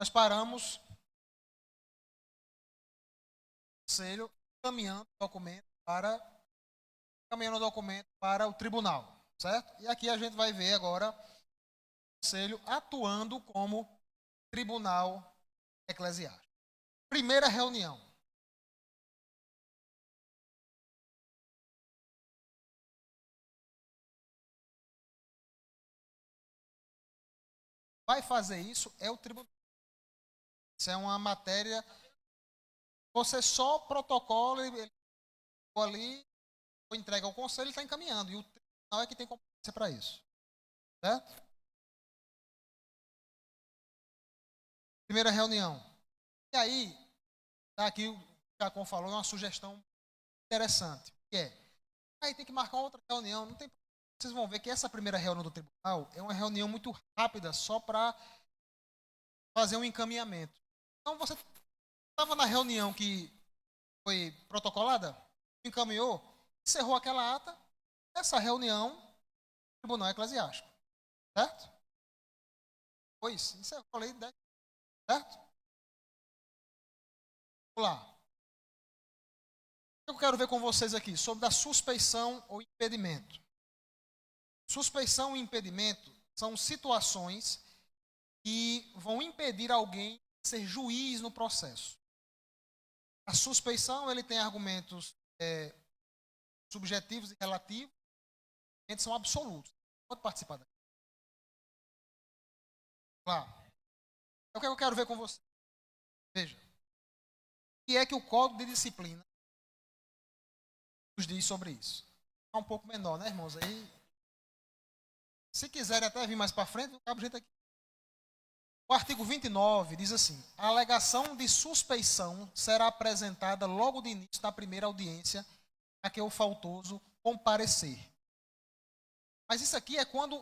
nós paramos o conselho encaminhando o documento para o tribunal, certo? E aqui a gente vai ver agora o conselho atuando como tribunal eclesiástico. Primeira reunião. Vai fazer isso é o tribunal. Isso é uma matéria. Você só protocola ele ali, entrega ao conselho e está encaminhando. E o tribunal é que tem competência para isso. Certo? Primeira reunião. E aí, aqui o Jacon falou uma sugestão interessante, que aí tem que marcar outra reunião. Não tem. Vocês vão ver que essa primeira reunião do tribunal é uma reunião muito rápida, só para fazer um encaminhamento. Então, você estava na reunião que foi protocolada, encaminhou, encerrou aquela ata, essa reunião, tribunal eclesiástico. Certo? Pois, encerrou a lei 10. Certo? Vamos lá. O que eu quero ver com vocês aqui? Sobre a suspeição ou impedimento. Suspeição e impedimento são situações que vão impedir alguém de ser juiz no processo. A suspeição, ele tem argumentos subjetivos e relativos, eles são absolutos. Pode participar daqui. Claro. É o que eu quero ver com você. Veja. O que é que o Código de Disciplina nos diz sobre isso? É um pouco menor, né, irmãos? Aí, se quiserem até vir mais para frente, eu cabo gente aqui. O artigo 29 diz assim: a alegação de suspeição será apresentada logo de início da primeira audiência a que o faltoso comparecer. Mas isso aqui é quando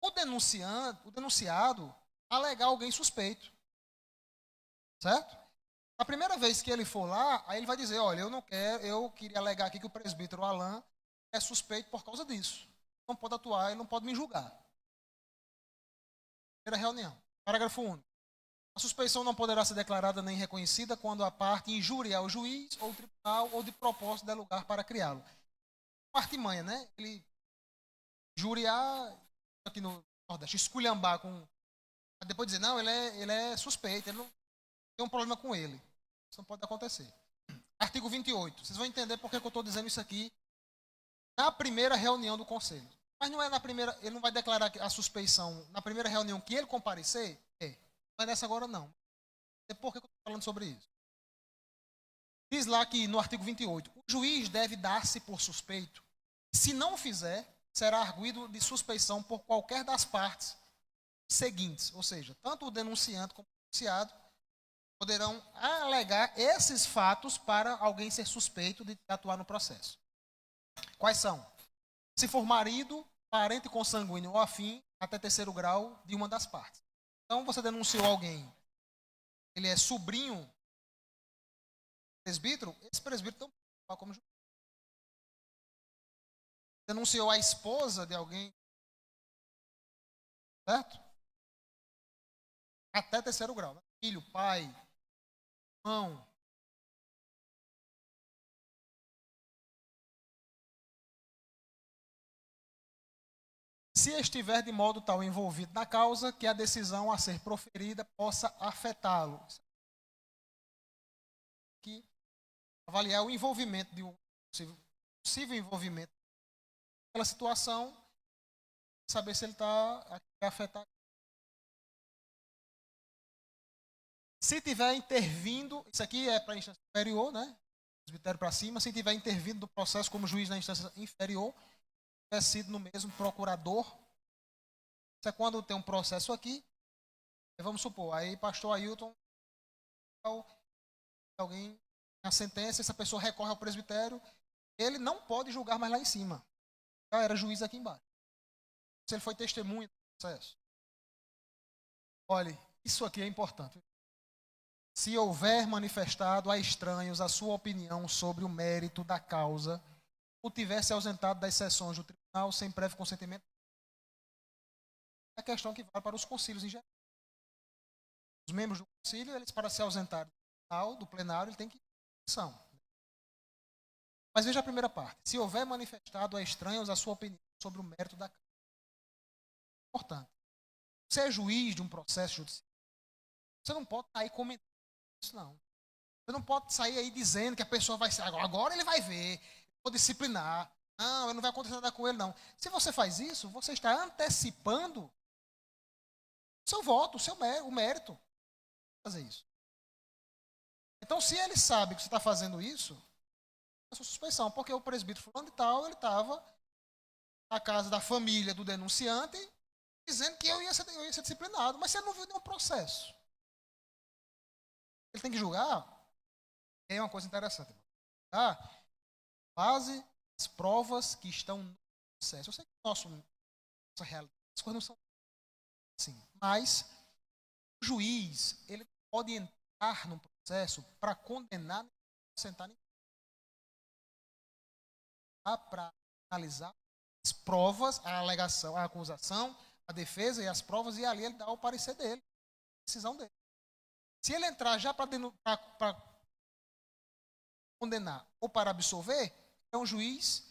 o denunciado alegar alguém suspeito. Certo? A primeira vez que ele for lá, aí ele vai dizer: olha, eu queria alegar aqui que o presbítero Alain é suspeito por causa disso. Não pode atuar, ele não pode me julgar. Primeira reunião. Parágrafo único. A suspeição não poderá ser declarada nem reconhecida quando a parte injuriar o juiz ou o tribunal ou de propósito der lugar para criá-lo. Uma artimanha, né? Ele injuriar, aqui no Nordeste, esculhambar com. Depois dizer, não, ele é suspeito, ele não tem um problema com ele. Isso não pode acontecer. Artigo 28. Vocês vão entender por que eu estou dizendo isso aqui na primeira reunião do conselho. Mas não é na primeira, ele não vai declarar a suspeição na primeira reunião que ele comparecer? Não é nessa agora, não. É por que eu estou falando sobre isso? Diz lá que no artigo 28, o juiz deve dar-se por suspeito. Se não fizer, será arguido de suspeição por qualquer das partes seguintes. Ou seja, tanto o denunciante como o denunciado poderão alegar esses fatos para alguém ser suspeito de atuar no processo. Quais são? Se for marido, parente consanguíneo ou afim, até terceiro grau de uma das partes. Então, você denunciou alguém, ele é sobrinho do presbítero, esse presbítero também pode como juiz. Denunciou a esposa de alguém, certo? Até terceiro grau. Né? Filho, pai, irmão. Se estiver de modo tal envolvido na causa que a decisão a ser proferida possa afetá-lo. Que avaliar o envolvimento de um possível envolvimento naquela situação, saber se ele está afetado. Se tiver intervindo, isso aqui é para a instância superior, né? Presbitério para cima. Se tiver intervindo do processo como juiz na instância inferior, tiver sido no mesmo procurador. Isso é quando tem um processo aqui. Vamos supor, aí pastor Ailton, alguém na sentença, essa pessoa recorre ao presbitério, ele não pode julgar mais lá em cima. Já era juiz aqui embaixo. Se ele foi testemunha do processo. Olhe, isso aqui é importante. Se houver manifestado a estranhos a sua opinião sobre o mérito da causa, ou tiver se ausentado das sessões do tribunal sem prévio consentimento, é a questão que vai para os concílios em geral. Os membros do concílio, eles para se ausentarem do plenário, ele tem que ir à sessão. Mas veja a primeira parte. Se houver manifestado a estranhos a sua opinião sobre o mérito da causa. Portanto, você é juiz de um processo judicial, você não pode sair comentando isso, não. Você não pode sair aí dizendo que a pessoa vai ser. Agora ele vai ver, eu vou disciplinar. Não, não vai acontecer nada com ele, não. Se você faz isso, você está antecipando o seu voto, o mérito de fazer isso. Então, se ele sabe que você está fazendo isso, é sua suspeição, porque o presbítero fulano de tal, ele estava na casa da família do denunciante, dizendo que eu ia ser disciplinado, mas você não viu nenhum processo. Ele tem que julgar. É uma coisa interessante. Base as provas que estão no processo. Eu sei que nossa realidade, as coisas não são assim, mas o juiz, ele pode entrar no processo para condenar, sentar para analisar as provas, a alegação, a acusação, a defesa e as provas, e ali ele dá o parecer dele, a decisão dele. Se ele entrar já para condenar ou para absolver, é um juiz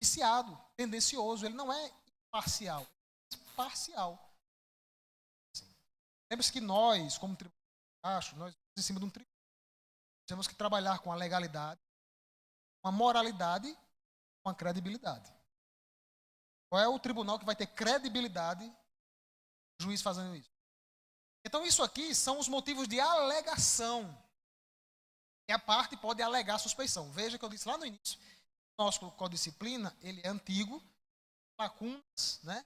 viciado, tendencioso, ele não é imparcial, é parcial. Lembre-se que nós, como tribunal, nós em cima de um tribunal, temos que trabalhar com a legalidade, com a moralidade, com a credibilidade. Qual é o tribunal que vai ter credibilidade, o juiz fazendo isso? Então, isso aqui são os motivos de alegação. E a parte pode alegar suspeição. Veja que eu disse lá no início, o nosso Código de Disciplina, ele é antigo, lacunas, né?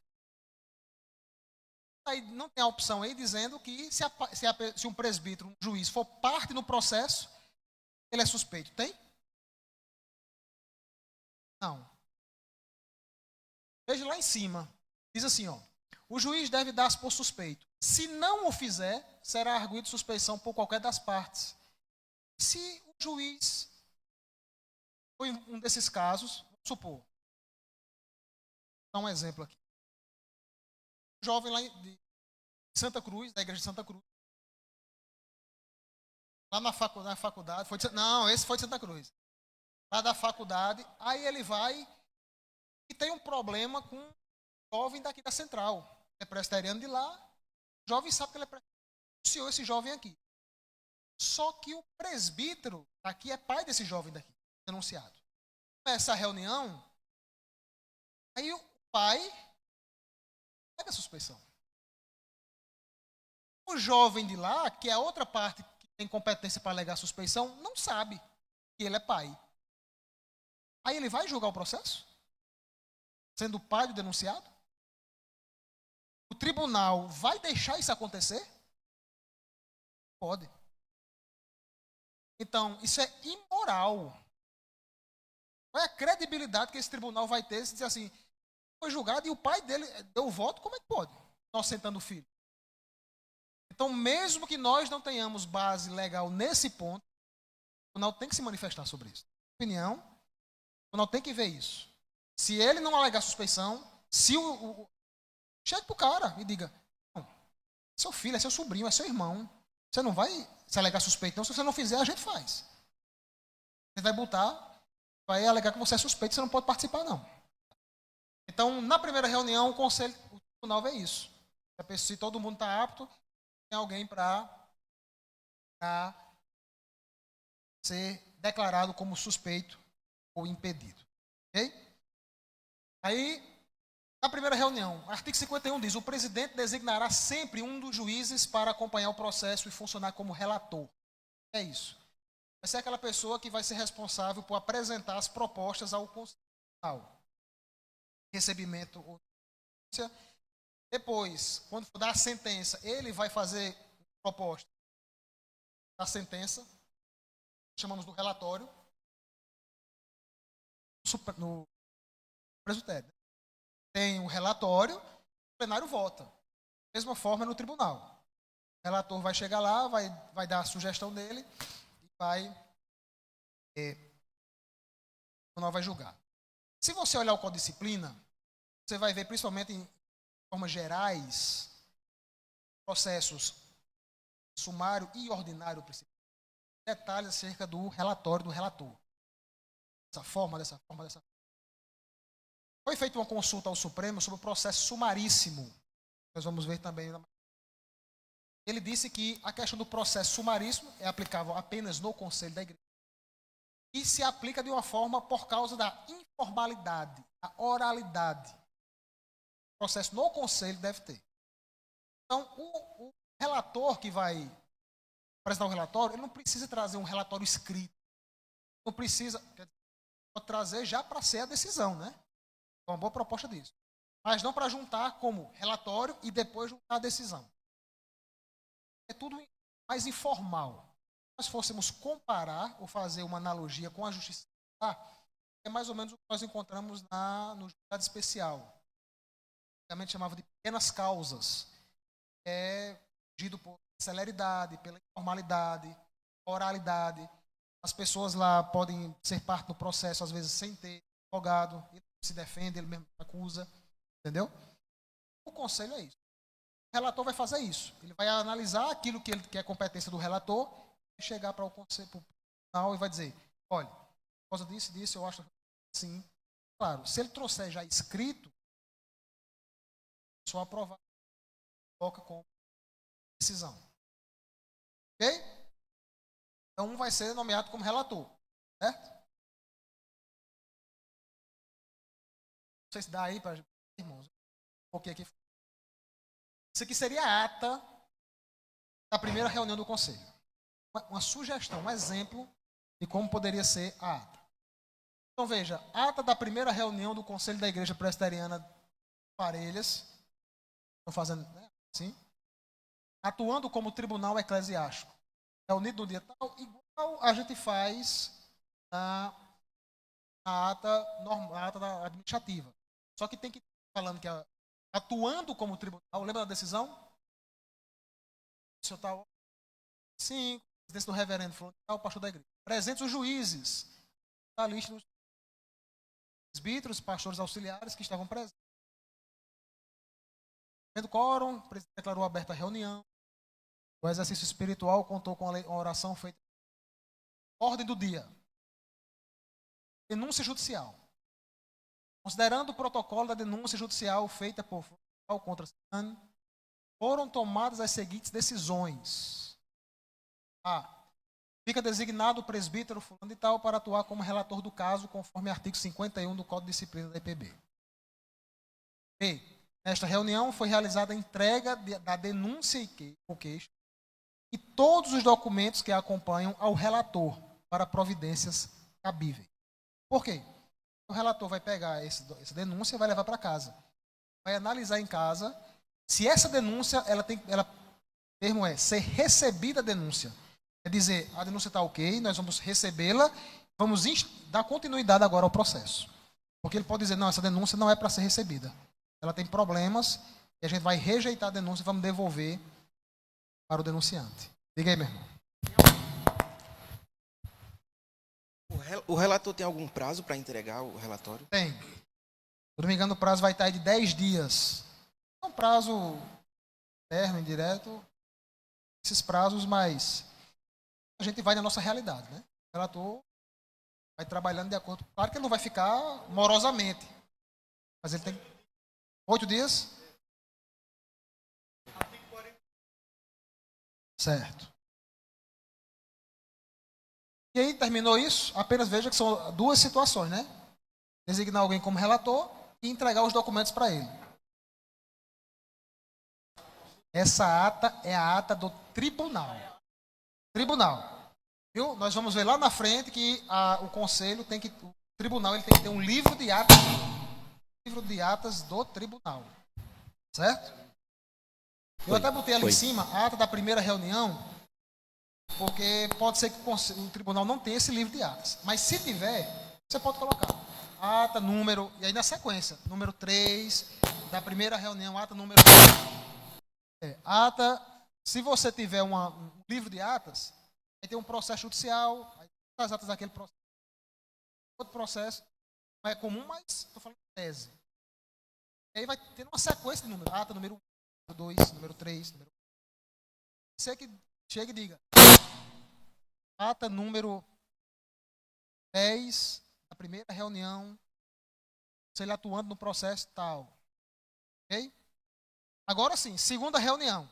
Aí não tem a opção aí dizendo que se um presbítero, um juiz, for parte no processo, ele é suspeito. Tem? Não. Veja lá em cima. Diz assim, ó. O juiz deve dar-se por suspeito. Se não o fizer, será arguido de suspeição por qualquer das partes. Se o juiz, ou em um desses casos, vamos supor, vou dar um exemplo aqui. Um jovem lá de Santa Cruz, da igreja de Santa Cruz, lá na faculdade, esse foi de Santa Cruz. Lá da faculdade, aí ele vai e tem um problema com um jovem daqui da central. É presbiteriano de lá, o jovem sabe que ele é presbiteriano, denunciou esse jovem aqui. Só que o presbítero aqui é pai desse jovem daqui, denunciado. Começa a reunião, aí o pai pega a suspeição. O jovem de lá, que é a outra parte que tem competência para alegar suspeição, não sabe que ele é pai. Aí ele vai julgar o processo? Sendo o pai do denunciado? O tribunal vai deixar isso acontecer? Pode. Então, isso é imoral. Qual é a credibilidade que esse tribunal vai ter se dizer assim, foi julgado e o pai dele deu o voto, como é que pode? Nós sentando o filho. Então, mesmo que nós não tenhamos base legal nesse ponto, o tribunal tem que se manifestar sobre isso. Na minha opinião, o tribunal tem que ver isso. Se ele não alegar suspeição, se chegue pro cara e diga, não, seu filho, é seu sobrinho, é seu irmão. Você não vai se alegar suspeito, não. Se você não fizer, a gente faz. Você vai vai alegar que você é suspeito, você não pode participar, não. Então, na primeira reunião, o tribunal vê isso. Se todo mundo está apto, tem alguém para ser declarado como suspeito ou impedido. Ok? Aí, na primeira reunião, artigo 51 diz, o presidente designará sempre um dos juízes para acompanhar o processo e funcionar como relator. É isso. Vai ser aquela pessoa que vai ser responsável por apresentar as propostas ao Conselho. Recebimento ou depois, quando for dar a sentença, ele vai fazer proposta da sentença, chamamos do relatório, no presbitério. Tem um relatório, o plenário vota. Da mesma forma no tribunal. O relator vai chegar lá, vai dar a sugestão dele e o tribunal vai julgar. Se você olhar o Código de Disciplina, você vai ver, principalmente em formas gerais, processos sumário e ordinário principal. Detalhes acerca do relatório do relator. Dessa forma. Foi feita uma consulta ao Supremo sobre o processo sumaríssimo. Nós vamos ver também. Ele disse que a questão do processo sumaríssimo é aplicável apenas no Conselho da Igreja e se aplica de uma forma por causa da informalidade, a oralidade. O processo no Conselho deve ter. Então, o relator que vai apresentar o relatório, ele não precisa trazer um relatório escrito. Não precisa, pode trazer já para ser a decisão, né? É uma boa proposta disso. Mas não para juntar como relatório e depois juntar a decisão. É tudo mais informal. Se nós fôssemos comparar ou fazer uma analogia com a justiça, é mais ou menos o que nós encontramos no julgado especial. Antigamente chamava de pequenas causas. É regido por celeridade, pela informalidade, oralidade. As pessoas lá podem ser parte do processo, às vezes, sem ter advogado. Ele se defende, ele mesmo acusa. Entendeu? O conselho é isso. O relator vai fazer isso. Ele vai analisar aquilo que é competência do relator e chegar para o conselho, para o tribunal e vai dizer, olha, por causa disso, eu acho assim. Claro, se ele trouxer já escrito, só aprovar, coloca como decisão. Ok? Então, um vai ser nomeado como relator. Certo? Não sei se dá aí para irmãos. Um pouquinho aqui. Isso aqui seria a ata da primeira reunião do conselho. Uma sugestão, um exemplo de como poderia ser a ata. Então, veja, ata da primeira reunião do Conselho da Igreja Presbiteriana Parelhas. Estou fazendo assim. Atuando como tribunal eclesiástico. Reunido no dia tal, igual a gente faz na ata administrativa. Só que tem que falando que atuando como tribunal, lembra da decisão? O senhor está 5, presidência do reverendo, o pastor da igreja. Presentes os juízes, da lista dos presbíteros, pastores auxiliares que estavam presentes. Tendo quórum, o presidente declarou aberta a reunião. O exercício espiritual contou com a oração feita. Ordem do dia. Denúncia judicial. Considerando o protocolo da denúncia judicial feita por contra Santana, foram tomadas as seguintes decisões. A. Fica designado o presbítero fulano de tal para atuar como relator do caso, conforme artigo 51 do Código de Disciplina da EPB. B. Nesta reunião foi realizada a entrega da denúncia ou queixa e todos os documentos que a acompanham ao relator para providências cabíveis. Por quê? O relator vai pegar essa denúncia e vai levar para casa. Vai analisar em casa se essa denúncia, o termo é ser recebida a denúncia. É dizer, a denúncia está ok, nós vamos recebê-la, vamos dar continuidade agora ao processo. Porque ele pode dizer, não, essa denúncia não é para ser recebida. Ela tem problemas e a gente vai rejeitar a denúncia e vamos devolver para o denunciante. Diga aí, meu irmão. O relator tem algum prazo para entregar o relatório? Tem. Se não me engano, o prazo vai estar aí de 10 dias. É um prazo interno, indireto, esses prazos, mas a gente vai na nossa realidade, né? O relator vai trabalhando de acordo. Claro que ele não vai ficar morosamente, mas ele tem 8 dias. Certo. E aí, terminou isso, apenas veja que são duas situações, né? Designar alguém como relator e entregar os documentos para ele. Essa ata é a ata do tribunal. Tribunal. Viu? Nós vamos ver lá na frente que o conselho tem que... O tribunal ele tem que ter um livro de atas. Livro de atas do tribunal. Certo? Eu até botei ali em cima a ata da primeira reunião, porque pode ser que o tribunal não tenha esse livro de atas. Mas se tiver, você pode colocar ata, número, e aí na sequência, número 3, da primeira reunião, ata número 3. Ata, se você tiver um livro de atas, aí tem um processo judicial, aí as atas daquele processo. Outro processo, não é comum, mas estou falando de tese. E aí vai ter uma sequência de números, ata número 1, número 2, número 3, número 4. Sei que Chega e diga. Ata número 10 da primeira reunião, ele atuando no processo tal. Ok? Agora sim, segunda reunião.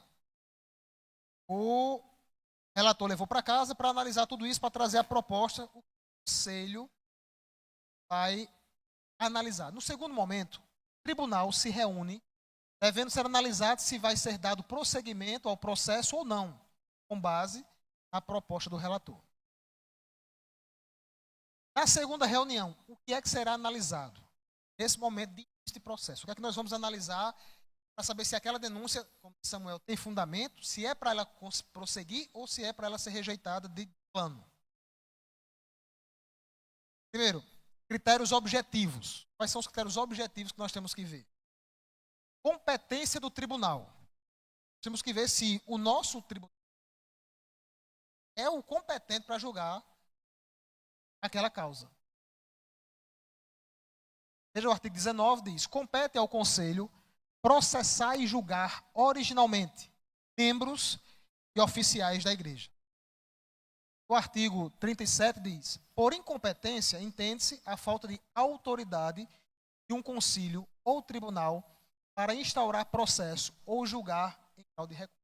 O relator levou para casa para analisar tudo isso, para trazer a proposta. O conselho vai analisar. No segundo momento, o tribunal se reúne, devendo ser analisado se vai ser dado prosseguimento ao processo ou não, com base na proposta do relator. Na segunda reunião, o que é que será analisado? Nesse momento de início de processo. O que é que nós vamos analisar para saber se aquela denúncia, como Samuel, tem fundamento, se é para ela prosseguir ou se é para ela ser rejeitada de plano. Primeiro, critérios objetivos. Quais são os critérios objetivos que nós temos que ver? Competência do tribunal. Temos que ver se o nosso tribunal é o competente para julgar aquela causa. Veja o artigo 19, diz: compete ao Conselho processar e julgar originalmente membros e oficiais da Igreja. O artigo 37 diz: por incompetência, entende-se a falta de autoridade de um concílio ou tribunal para instaurar processo ou julgar em grau de recurso.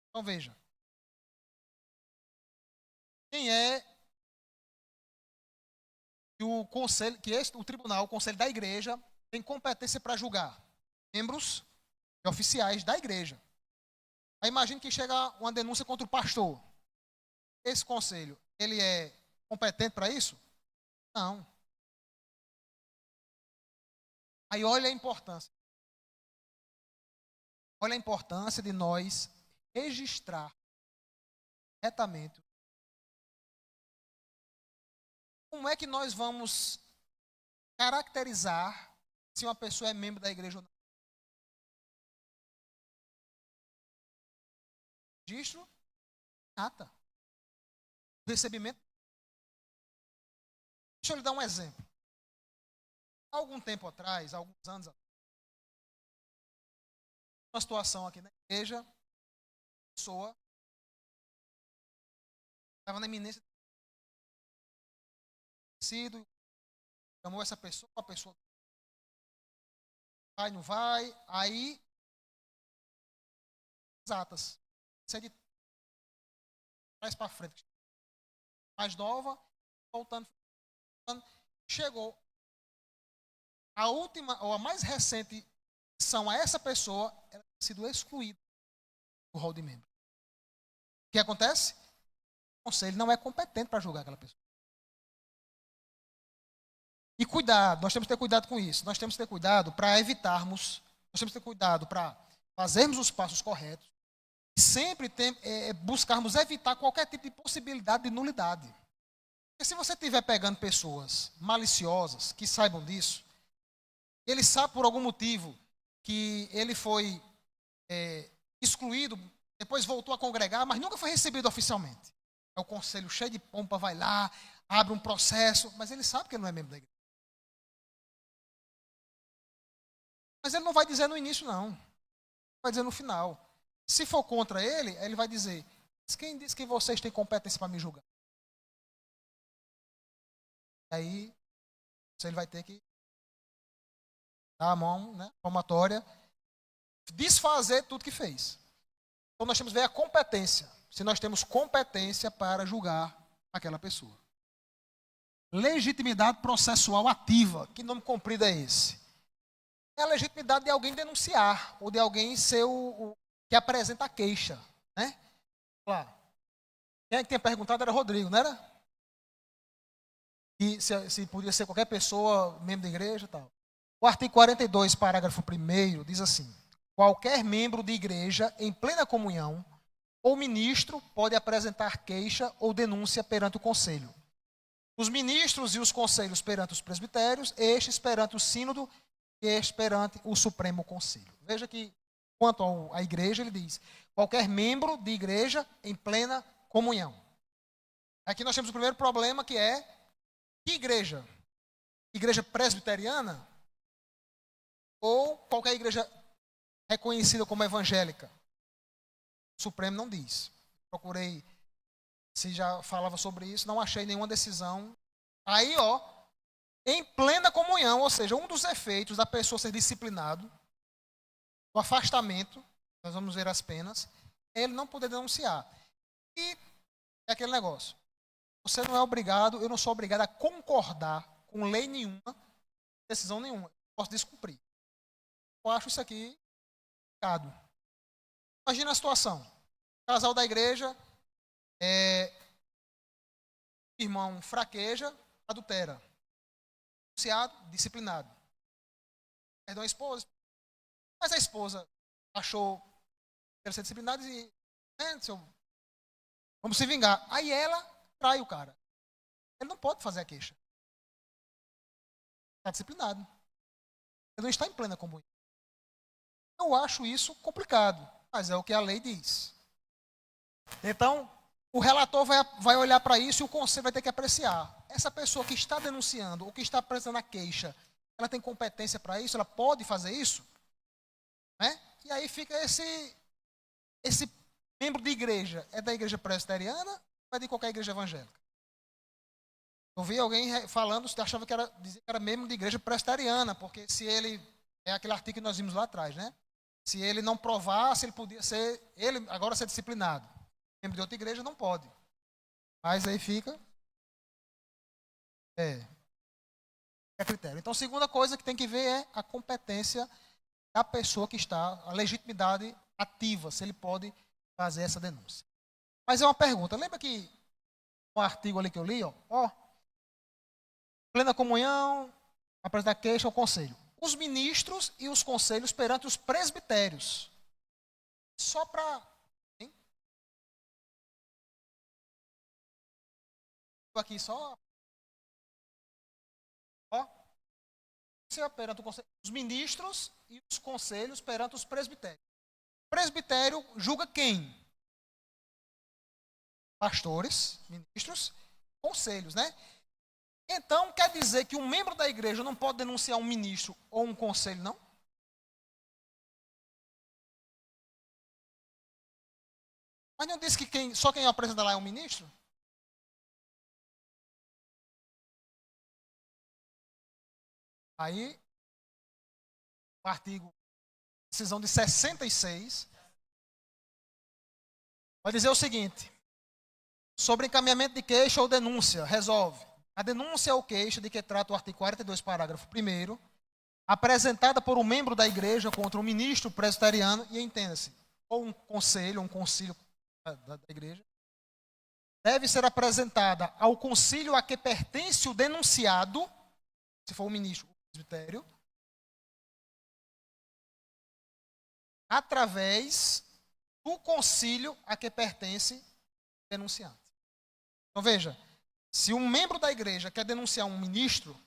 Então veja, quem é o conselho, o tribunal, o conselho da Igreja, tem competência para julgar membros e oficiais da Igreja. Aí imagine que chega uma denúncia contra o pastor. Esse conselho, ele é competente para isso? Não. Aí olha a importância. Olha a importância de nós registrar corretamente. Como é que nós vamos caracterizar se uma pessoa é membro da igreja ou não? Registro, ata. Recebimento. Deixa eu lhe dar um exemplo. Há algum tempo atrás, alguns anos atrás, uma situação aqui na igreja, a pessoa estava na iminência de sido, chamou essa pessoa, a pessoa vai, não vai, aí as atas, isso é de trás para frente, mais nova, voltando, chegou a última, ou a mais recente são a essa pessoa, ela tem sido excluída do rol de membro. O que acontece? O conselho não é competente para julgar aquela pessoa. E cuidado, nós temos que ter cuidado com isso. Nós temos que ter cuidado para evitarmos, nós temos que ter cuidado para fazermos os passos corretos e sempre buscarmos evitar qualquer tipo de possibilidade de nulidade. Porque se você estiver pegando pessoas maliciosas que saibam disso, ele sabe por algum motivo que ele foi excluído, depois voltou a congregar, mas nunca foi recebido oficialmente. É o conselho cheio de pompa, vai lá, abre um processo, mas ele sabe que ele não é membro da igreja. Mas ele não vai dizer no início, não. Vai dizer no final. Se for contra ele, ele vai dizer: quem disse que vocês têm competência para me julgar? Aí, ele vai ter que dar a mão, né, palmatória, desfazer tudo que fez. Então nós temos que ver a competência. Se nós temos competência para julgar aquela pessoa. Legitimidade processual ativa. Que nome comprido é esse? É a legitimidade de alguém denunciar, ou de alguém ser o que apresenta a queixa. Né? Lá. Quem é que tinha perguntado era Rodrigo, não era? E se podia ser qualquer pessoa, membro da igreja e tal. O artigo 42, parágrafo 1º, diz assim: qualquer membro de igreja em plena comunhão ou ministro pode apresentar queixa ou denúncia perante o conselho. Os ministros e os conselhos perante os presbitérios, estes perante o sínodo e este perante o Supremo Conselho. Veja que, quanto à igreja, ele diz: qualquer membro de igreja em plena comunhão. Aqui nós temos o primeiro problema, que é: que igreja? Igreja presbiteriana? Ou qualquer igreja reconhecida como evangélica? O Supremo não diz. procurei se já falava sobre isso, não achei nenhuma decisão. Aí, ó, em plena comunhão, ou seja, um dos efeitos da pessoa ser disciplinado, o afastamento, nós vamos ver as penas, é ele não poder denunciar. E é aquele negócio. Você não é obrigado, eu não sou obrigado a concordar com lei nenhuma, decisão nenhuma. Eu posso descumprir. Eu acho isso aqui pecado. Imagina a situação. Casal da igreja, irmão fraqueja, adultera. Denunciado, disciplinado. Perdão a esposa. Mas a esposa achou que era ser disciplinada e vamos se vingar. Aí ela trai o cara. Ele não pode fazer a queixa. Está disciplinado. Ele não está em plena comunhão. Eu acho isso complicado, mas é o que a lei diz. Então, o relator vai olhar para isso e o conselho vai ter que apreciar. Essa pessoa que está denunciando ou que está apresentando a queixa, ela tem competência para isso? Ela pode fazer isso? Né? E aí fica esse membro de igreja. É da igreja presbiteriana ou é de qualquer igreja evangélica? Eu vi alguém falando, achava que dizia que era membro de igreja presbiteriana, porque se ele, é aquele artigo que nós vimos lá atrás, né? Se ele não provasse, ele podia ser, ele agora ser disciplinado. Membro de outra igreja não pode. Mas aí fica. É critério. Então, a segunda coisa que tem que ver é a competência da pessoa que está, a legitimidade ativa, se ele pode fazer essa denúncia. Mas é uma pergunta. Lembra que um artigo ali que eu li, ó, plena comunhão, apresentar queixa ao conselho. Os ministros e os conselhos perante os presbitérios. Só para... Aqui só... Ó. Perante os ministros e os conselhos perante os presbitérios. O presbitério julga quem? Pastores, ministros, conselhos, né? Então, quer dizer que um membro da igreja não pode denunciar um ministro ou um conselho, não? Mas não disse que só quem apresenta lá é um ministro? Aí, o artigo, decisão de 66, vai dizer o seguinte: sobre encaminhamento de queixa ou denúncia, resolve. A denúncia ou queixa de que trata o artigo 42, parágrafo 1º, apresentada por um membro da igreja contra um ministro presbiteriano, e entenda-se, ou um conselho, ou um concílio da igreja, deve ser apresentada ao concílio a que pertence o denunciado, se for o ministro, o presbitério, através do concílio a que pertence o denunciante. Então veja, se um membro da igreja quer denunciar um ministro,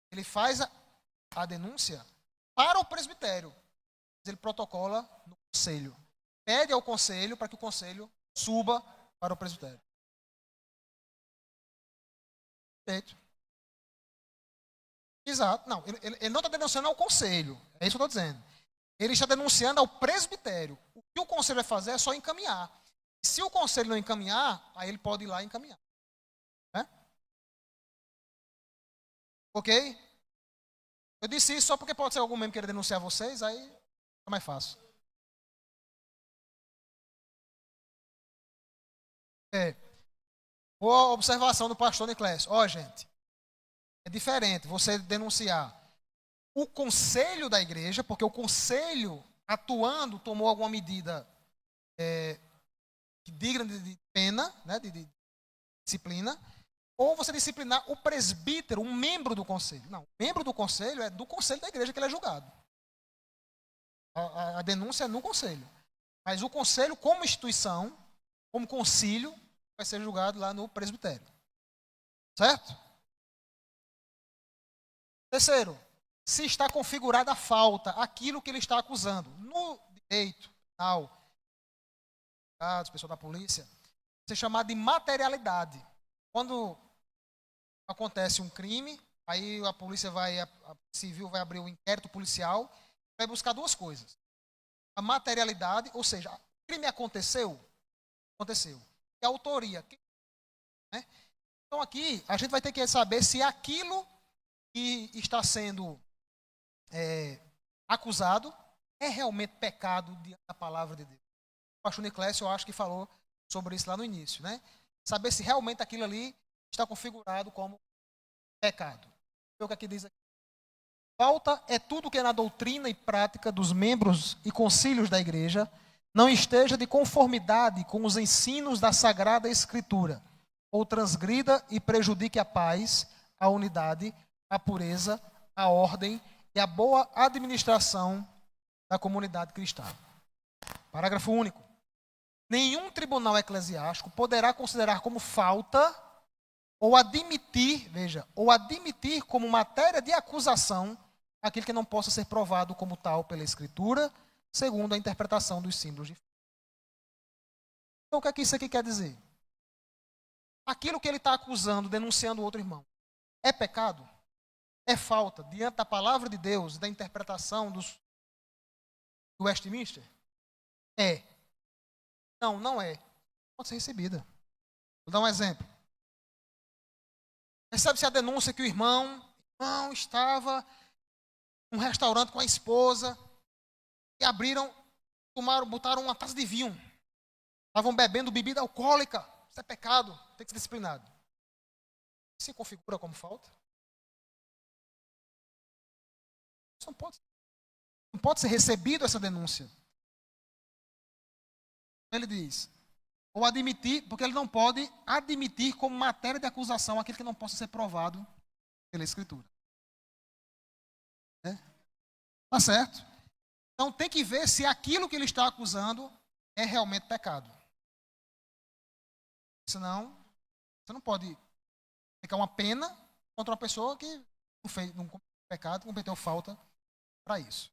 ele faz a denúncia para o presbitério. Ele protocola no conselho. Pede ao conselho para que o conselho suba para o presbitério. Perfeito. Exato. Não, ele não está denunciando ao conselho. É isso que eu estou dizendo. Ele está denunciando ao presbitério. O que o conselho vai fazer é só encaminhar. Se o conselho não encaminhar, aí ele pode ir lá e encaminhar. Né? Ok? Eu disse isso só porque pode ser algum membro querer denunciar vocês, aí fica mais fácil. Boa observação do pastor Niclésio. Ó, gente, é diferente você denunciar o conselho da igreja, porque o conselho, atuando, tomou alguma medida digna de pena, né, de disciplina, ou você disciplinar o presbítero, um membro do conselho. Não, o membro do conselho é do conselho da igreja que ele é julgado. A denúncia é no conselho. Mas o conselho, como instituição, como concílio, vai ser julgado lá no presbitério. Certo? Terceiro, se está configurada a falta, aquilo que ele está acusando. No direito penal, pessoal da polícia, isso é chamado de materialidade. Quando acontece um crime, aí a polícia a civil vai abrir o inquérito policial, vai buscar duas coisas. A materialidade, ou seja, o crime aconteceu, aconteceu. E a autoria. Né? Então aqui a gente vai ter que saber se aquilo que está sendo acusado é realmente pecado diante da palavra de Deus. O pastor Niclésio, eu acho que falou sobre isso lá no início. Né? Saber se realmente aquilo ali está configurado como pecado. O que aqui diz aqui. Falta é tudo que na doutrina e prática dos membros e concílios da igreja não esteja de conformidade com os ensinos da Sagrada Escritura, ou transgrida e prejudique a paz, a unidade, a pureza, a ordem e a boa administração da comunidade cristã. Parágrafo único. Nenhum tribunal eclesiástico poderá considerar como falta ou admitir, veja, ou admitir como matéria de acusação aquilo que não possa ser provado como tal pela Escritura, segundo a interpretação dos símbolos de fé. Então, o que é que isso aqui quer dizer? Aquilo que ele está acusando, denunciando o outro irmão, é pecado? É falta diante da palavra de Deus, da interpretação do Westminster? É. Não, não é. Pode ser recebida. Vou dar um exemplo. Recebe-se a denúncia que o irmão estava num restaurante com a esposa e botaram uma taça de vinho. Estavam bebendo bebida alcoólica. Isso é pecado, tem que ser disciplinado. Se configura como falta? Isso não pode ser recebido essa denúncia. Ele diz, ou admitir, porque ele não pode admitir como matéria de acusação aquilo que não possa ser provado pela Escritura. Tá certo? Então tem que ver se aquilo que ele está acusando é realmente pecado. Senão, você não pode aplicar uma pena contra uma pessoa que não cometeu pecado, cometeu falta para isso.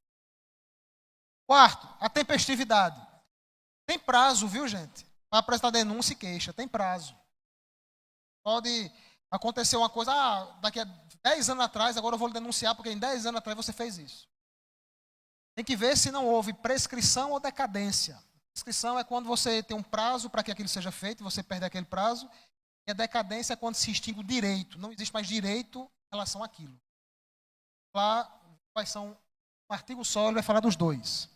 Quarto, a tempestividade. Tem prazo, viu, gente? Para apresentar denúncia e queixa, tem prazo. Pode acontecer uma coisa, daqui a 10 anos atrás, agora eu vou lhe denunciar, porque em 10 anos atrás você fez isso. Tem que ver se não houve prescrição ou decadência. Prescrição é quando você tem um prazo para que aquilo seja feito, você perde aquele prazo. E a decadência é quando se extingue o direito. Não existe mais direito em relação àquilo. Lá um artigo só, ele vai falar dos dois.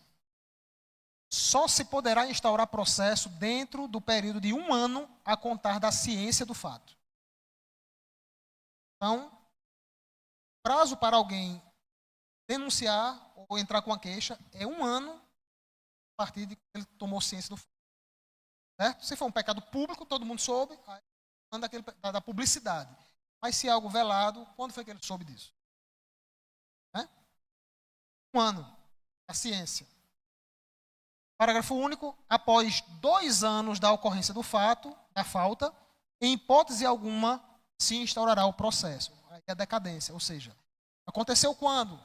Só se poderá instaurar processo dentro do período de 1 ano a contar da ciência do fato. Então, prazo para alguém denunciar ou entrar com a queixa é 1 ano a partir de que ele tomou ciência do fato. Certo? Se for um pecado público, todo mundo soube, aí manda da publicidade. Mas se é algo velado, quando foi que ele soube disso? 1 ano, a ciência. Parágrafo único. Após 2 anos da ocorrência do fato, da falta, em hipótese alguma, se instaurará o processo. Aí é a decadência, ou seja, aconteceu quando?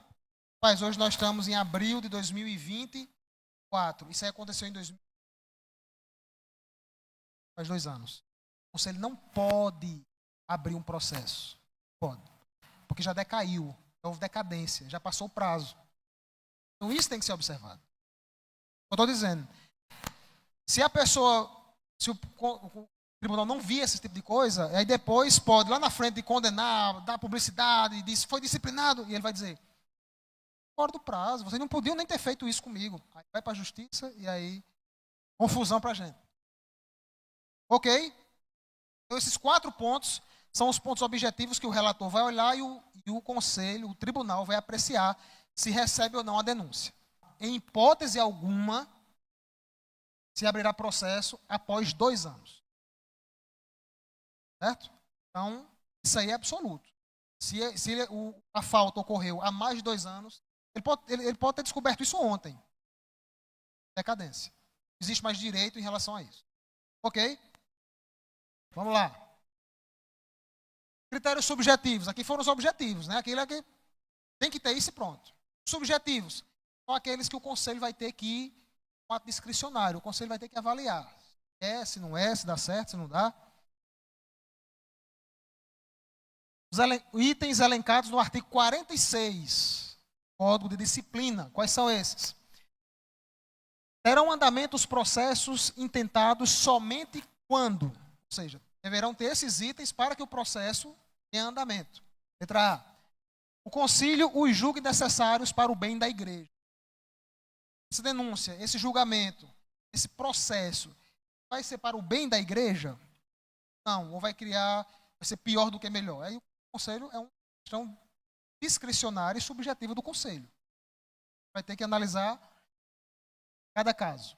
Mas hoje nós estamos em abril de 2024. Isso aí aconteceu em 2000. Faz 2 anos. O conselho não pode abrir um processo. Pode. Porque já decaiu. Houve decadência. Já passou o prazo. Então isso tem que ser observado. Eu estou dizendo. Se a pessoa, se o tribunal não via esse tipo de coisa, aí depois pode, lá na frente, condenar, dar publicidade, diz, foi disciplinado, e ele vai dizer, fora do prazo, vocês não podiam nem ter feito isso comigo. Aí vai para a justiça e aí, confusão para a gente. Ok? Então esses 4 pontos são os pontos objetivos que o relator vai olhar e o conselho, o tribunal vai apreciar se recebe ou não a denúncia. Em hipótese alguma, se abrirá processo após 2 anos. Certo? Então, isso aí é absoluto. Se a falta ocorreu há mais de 2 anos, ele pode ter descoberto isso ontem. Decadência. Não existe mais direito em relação a isso. Ok? Vamos lá. Critérios subjetivos. Aqui foram os objetivos, né? Aquilo é que tem que ter isso e pronto. Subjetivos são aqueles que o conselho vai ter que ir com ato discricionário. O conselho vai ter que avaliar. Se não é, se dá certo, se não dá. Os itens elencados no artigo 46, Código de Disciplina. Quais são esses? Terão andamento os processos intentados somente quando, ou seja, deverão ter esses itens para que o processo tenha andamento. Letra A. O concílio os julgue necessários para o bem da igreja. Essa denúncia, esse julgamento, esse processo, vai ser para o bem da igreja? Não, ou vai ser pior do que melhor. Aí o conselho é uma questão discricionária e subjetiva do conselho. Vai ter que analisar cada caso.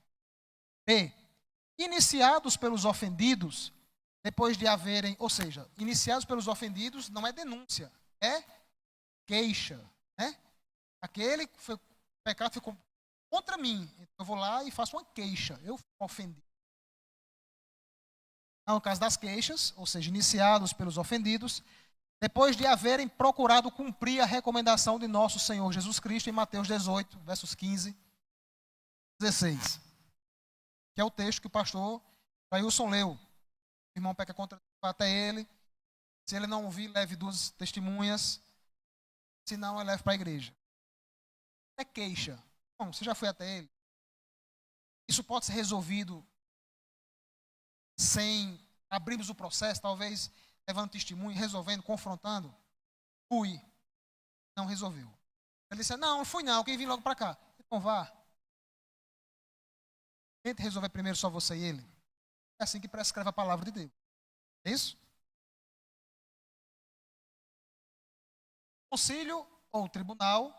B. Iniciados pelos ofendidos, depois de haverem, ou seja, iniciados pelos ofendidos não é denúncia, é queixa, né? Aquele que foi, o pecado ficou contra mim, então eu vou lá e faço uma queixa, eu fui ofendido. No caso das queixas, ou seja, iniciados pelos ofendidos, depois de haverem procurado cumprir a recomendação de nosso Senhor Jesus Cristo em Mateus 18, versos 15 e 16, que é o texto que o pastor Jailson leu. O irmão peca contra até ele, se ele não ouvir, leve 2 testemunhas, se não, ele leve para a igreja. É queixa. Bom, você já foi até ele. Isso pode ser resolvido sem abrirmos o processo, talvez levando testemunho, resolvendo, confrontando. Fui. Não resolveu. Ele disse, não fui não, quem vim logo para cá. Então vá. Tente resolver primeiro só você e ele. É assim que prescreve a palavra de Deus. É isso? O concílio ou o tribunal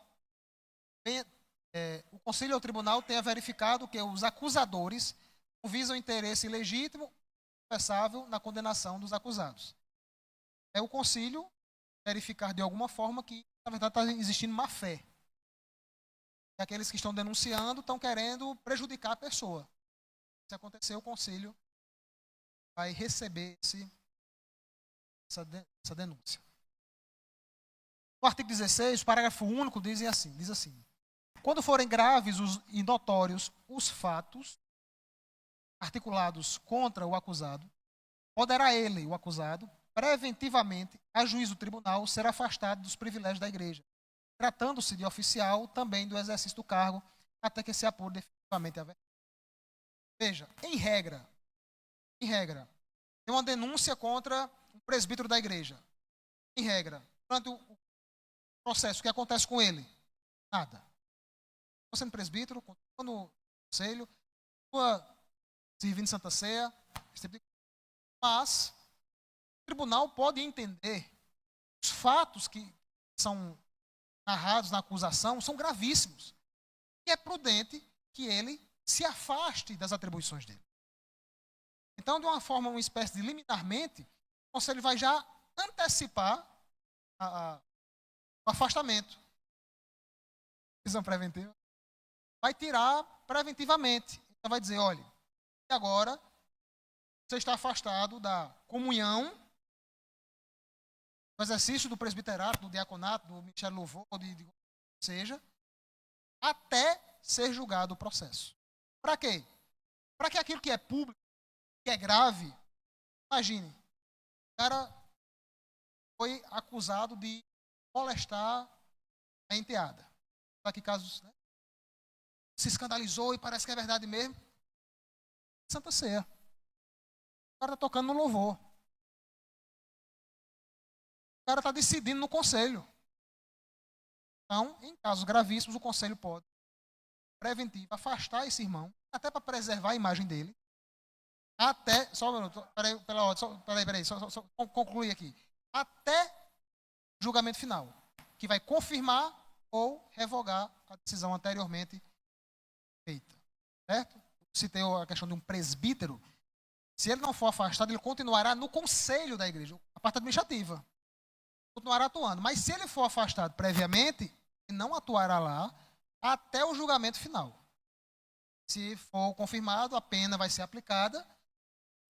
tenha verificado que os acusadores não visam interesse legítimo confessável na condenação dos acusados. É o concílio verificar de alguma forma que, na verdade, está existindo má fé. E aqueles que estão denunciando estão querendo prejudicar a pessoa. Se acontecer, o concílio vai receber essa denúncia. O artigo 16, parágrafo único, diz assim: quando forem graves e notórios os fatos articulados contra o acusado, poderá ele, o acusado, preventivamente, a juízo do tribunal, ser afastado dos privilégios da igreja, tratando-se de oficial também do exercício do cargo, até que se apure definitivamente a verdade. Veja, em regra, tem uma denúncia contra um presbítero da igreja. Em regra, durante o processo, o que acontece com ele? Nada. Estou sendo presbítero, continuo no conselho, servindo Santa Ceia, mas o tribunal pode entender os fatos que são narrados na acusação são gravíssimos. E é prudente que ele se afaste das atribuições dele. Então, de uma forma, uma espécie de liminarmente, o conselho vai já antecipar o afastamento. Prisão preventiva. Vai tirar preventivamente. Então, vai dizer, olha, agora você está afastado da comunhão, do exercício do presbiterato, do diaconato, do ministério de louvor, seja, até ser julgado o processo. Para quê? Para que aquilo que é público, que é grave, imagine, o cara foi acusado de molestar a enteada. Aqui casos, né? Se escandalizou e parece que é verdade mesmo. Santa Ceia. O cara está tocando no louvor. O cara está decidindo no conselho. Então, em casos gravíssimos, o conselho pode, preventivo, afastar esse irmão, até para preservar a imagem dele. Até, só um minuto, peraí, só concluir aqui. Até julgamento final, que vai confirmar ou revogar a decisão anteriormente feita. Certo? Citei a questão de um presbítero. Se ele não for afastado, ele continuará no conselho da igreja, a parte administrativa. Continuará atuando. Mas se ele for afastado previamente, ele não atuará lá até o julgamento final. Se for confirmado, a pena vai ser aplicada.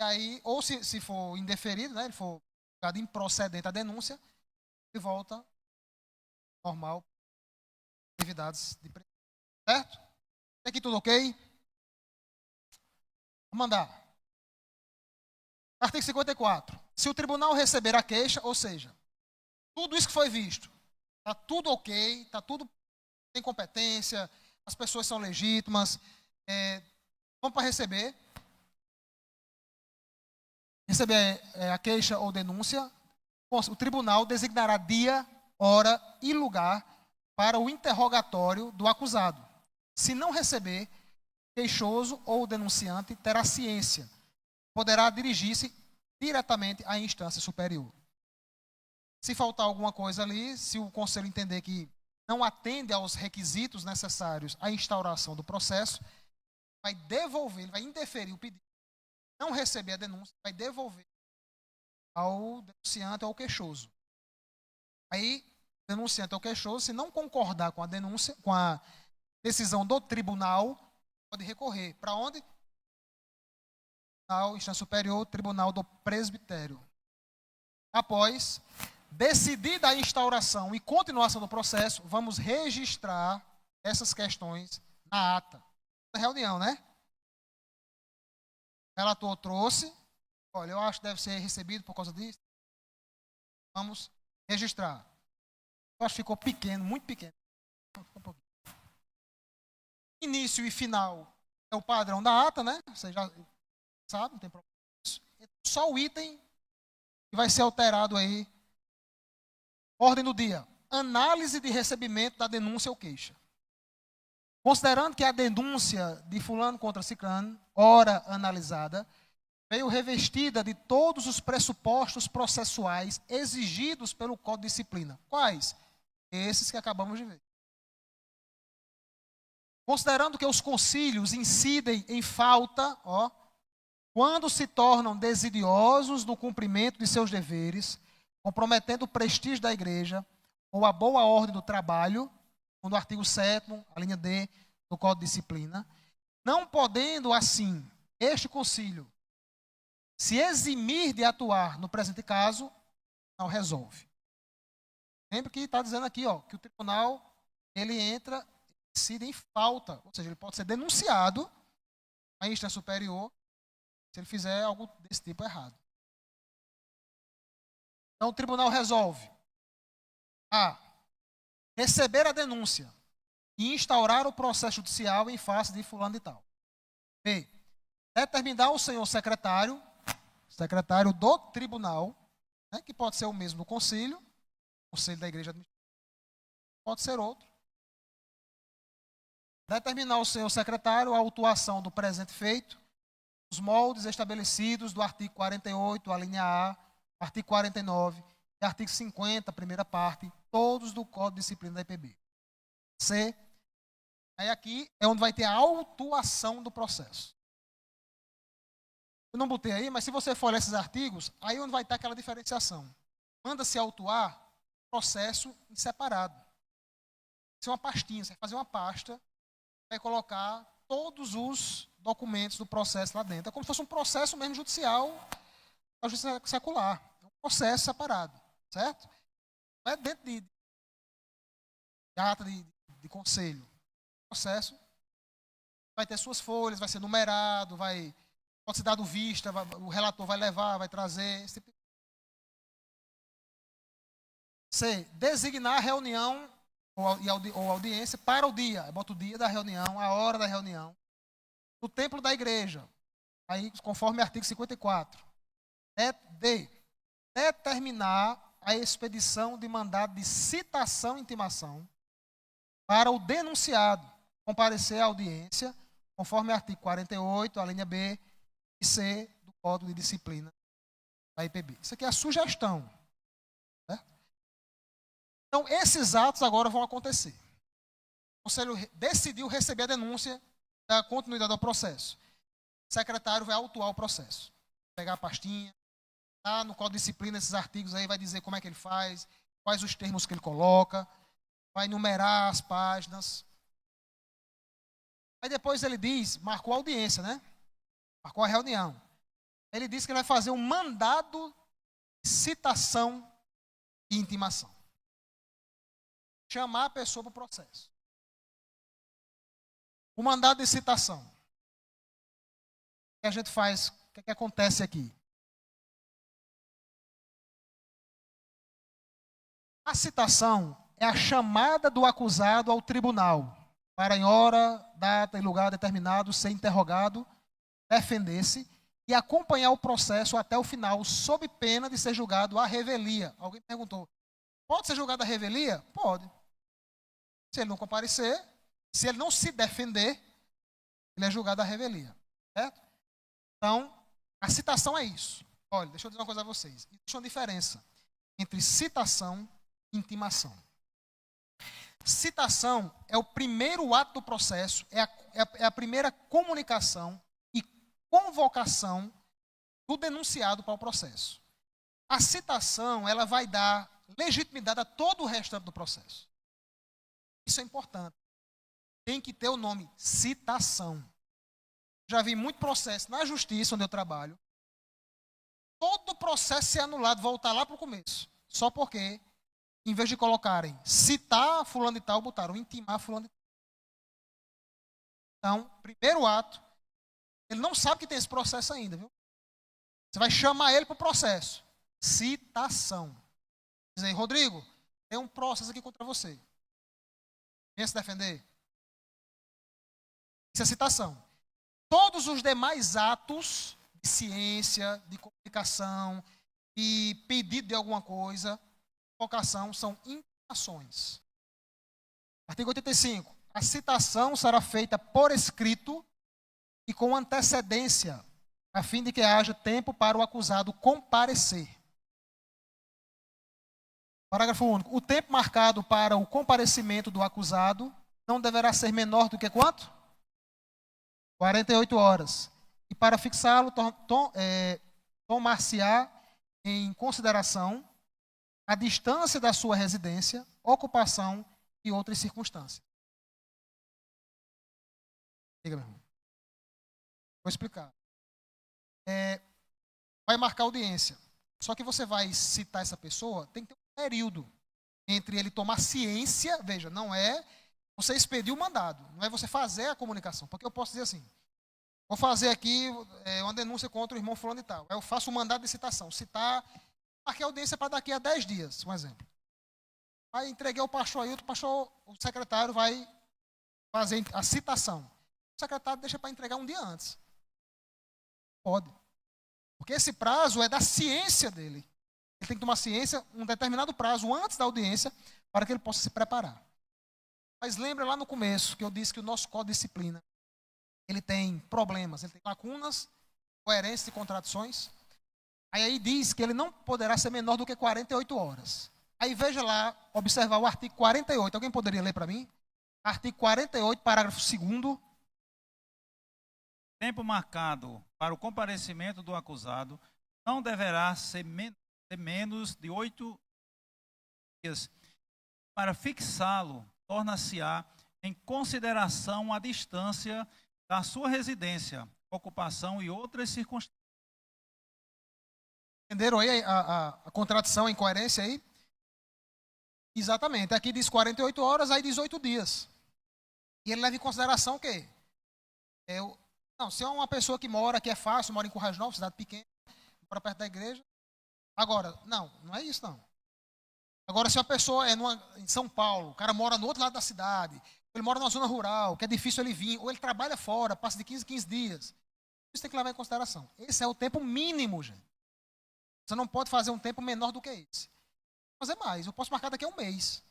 E aí, ou se for indeferido, né, ele for julgado improcedente a denúncia, ele volta normal, atividades de preço. Certo? Até aqui tudo ok? Vamos andar. Artigo 54. Se o tribunal receber a queixa, ou seja, tudo isso que foi visto, está tudo ok, está tudo em competência, as pessoas são legítimas, Vamos para receber. Receber a queixa ou denúncia. O tribunal designará dia, hora e lugar para o interrogatório do acusado. Se não receber, queixoso ou denunciante terá ciência. Poderá dirigir-se diretamente à instância superior. Se faltar alguma coisa ali, se o conselho entender que não atende aos requisitos necessários à instauração do processo, vai devolver, ele vai indeferir o pedido. Não receber a denúncia, vai devolver ao denunciante ou ao queixoso. Aí, o denunciante ou queixoso, se não concordar com a denúncia, com a decisão do tribunal, pode recorrer. Para onde? Tribunal, instância superior, Tribunal do Presbitério. Após decidida a instauração e continuação do processo, vamos registrar essas questões na ata da reunião, né? O relator trouxe, olha, eu acho que deve ser recebido por causa disso. Vamos registrar. Eu acho que ficou pequeno, muito pequeno. Início e final é o padrão da ata, né? Você já sabe, não tem problema. Só o item que vai ser alterado aí. Ordem do dia. Análise de recebimento da denúncia ou queixa. Considerando que a denúncia de fulano contra ciclano, ora analisada, veio revestida de todos os pressupostos processuais exigidos pelo Código de Disciplina. Quais? Esses que acabamos de ver. Considerando que os concílios incidem em falta, quando se tornam desidiosos no cumprimento de seus deveres, comprometendo o prestígio da igreja ou a boa ordem do trabalho, no artigo 7º, a linha D do Código de Disciplina, não podendo, assim, este concílio se eximir de atuar no presente caso, não resolve. Lembre que está dizendo aqui, que o tribunal, ele entra, decide em falta, ou seja, ele pode ser denunciado à instância superior se ele fizer algo desse tipo errado. Então, o tribunal resolve A. Receber a denúncia e instaurar o processo judicial em face de fulano e tal. B. Determinar o senhor secretário do tribunal, né, que pode ser o mesmo do conselho da igreja administrativa, pode ser outro. Determinar o senhor secretário a autuação do presente feito, os moldes estabelecidos do artigo 48, a linha A, artigo 49 e artigo 50, primeira parte, todos do Código de Disciplina da IPB. C. Aí aqui é onde vai ter a autuação do processo. Eu não botei aí, mas se você for ler esses artigos, aí é onde vai estar aquela diferenciação. Manda-se autuar processo em separado. Isso é uma pastinha, você vai fazer uma pasta, vai colocar todos os documentos do processo lá dentro. É como se fosse um processo mesmo judicial, da justiça secular. É um processo separado, certo? Não é dentro de ata de conselho. O processo vai ter suas folhas, vai ser numerado, pode ser dado vista, o relator vai levar, vai trazer. C. Designar a reunião ou audiência para o dia. Eu boto o dia da reunião, a hora da reunião. No templo da igreja. Aí, conforme o artigo 54. D. Determinar a expedição de mandado de citação e intimação para o denunciado comparecer à audiência, conforme o artigo 48, a linha B e C do Código de Disciplina da IPB. Isso aqui é a sugestão. Certo? Então, esses atos agora vão acontecer. O conselho decidiu receber a denúncia da continuidade do processo. O secretário vai autuar o processo. Pegar a pastinha, tá no Código de Disciplina, esses artigos aí, vai dizer como é que ele faz, quais os termos que ele coloca, vai numerar as páginas. Aí depois ele diz, marcou a audiência, né? Marcou a reunião. Ele diz que ele vai fazer um mandado de citação e intimação. Chamar a pessoa para o processo. O mandado de citação. O que a gente faz? O que acontece aqui? A citação é a chamada do acusado ao tribunal para em hora, data e lugar determinado ser interrogado, defender-se e acompanhar o processo até o final, sob pena de ser julgado à revelia. Alguém perguntou, pode ser julgado à revelia? Pode. Se ele não comparecer, se ele não se defender, ele é julgado à revelia. Certo? Então, a citação é isso. Olha, deixa eu dizer uma coisa a vocês. Existe uma diferença entre citação e intimação. Citação é o primeiro ato do processo, é a primeira comunicação e convocação do denunciado para o processo. A citação, ela vai dar legitimidade a todo o restante do processo. Isso é importante. Tem que ter o nome citação. Já vi muito processo na justiça, onde eu trabalho. Todo o processo ser anulado, voltar lá para o começo. Só porque, em vez de colocarem citar fulano de tal, botaram intimar fulano de tal. Então, primeiro ato, ele não sabe que tem esse processo ainda, viu? Você vai chamar ele para o processo. Citação. Diz aí, Rodrigo, tem um processo aqui contra você. Vem se defender. Isso é citação. Todos os demais atos de ciência, de comunicação, de pedido de alguma coisa, vocação, são intimações. Artigo 85. A citação será feita por escrito e com antecedência, a fim de que haja tempo para o acusado comparecer. Parágrafo único. O tempo marcado para o comparecimento do acusado não deverá ser menor do que quanto? 48 horas. E para fixá-lo, tomar-se-á em consideração a distância da sua residência, ocupação e outras circunstâncias. Diga, meu irmão. Vou explicar. Vai marcar audiência. Só que você vai citar essa pessoa, tem que ter um período entre ele tomar ciência, veja, não é você expedir o mandado, não é você fazer a comunicação. Porque eu posso dizer assim, vou fazer aqui uma denúncia contra o irmão fulano e tal. Eu faço o mandado de citação. Citar, marquei audiência para daqui a 10 dias, um exemplo. Aí entreguei ao pastor Ailton, o secretário vai fazer a citação. O secretário deixa para entregar um dia antes. Pode. Porque esse prazo é da ciência dele. Ele tem que tomar ciência um determinado prazo antes da audiência para que ele possa se preparar. Mas lembra lá no começo que eu disse que o nosso código de disciplina ele tem problemas, ele tem lacunas, coerências e contradições. Aí diz que ele não poderá ser menor do que 48 horas. Aí veja lá, observar o artigo 48. Alguém poderia ler para mim? Artigo 48, parágrafo 2º. Tempo marcado para o comparecimento do acusado não deverá ser menos de 8 dias. Para fixá-lo, torna-se-á em consideração a distância da sua residência, ocupação e outras circunstâncias. Entenderam aí a contradição, a incoerência aí? Exatamente. Aqui diz 48 horas, aí diz 8 dias. E ele leva em consideração o quê? Não, se é uma pessoa que mora, que é fácil, mora em Currais Novos, cidade pequena, mora perto da igreja. Agora, não é isso não. Agora, se uma pessoa em São Paulo, o cara mora no outro lado da cidade, ele mora numa zona rural, que é difícil ele vir, ou ele trabalha fora, passa de 15 em 15 dias. Isso tem que levar em consideração. Esse é o tempo mínimo, gente. Você não pode fazer um tempo menor do que esse. Vou fazer mais, eu posso marcar daqui a um mês.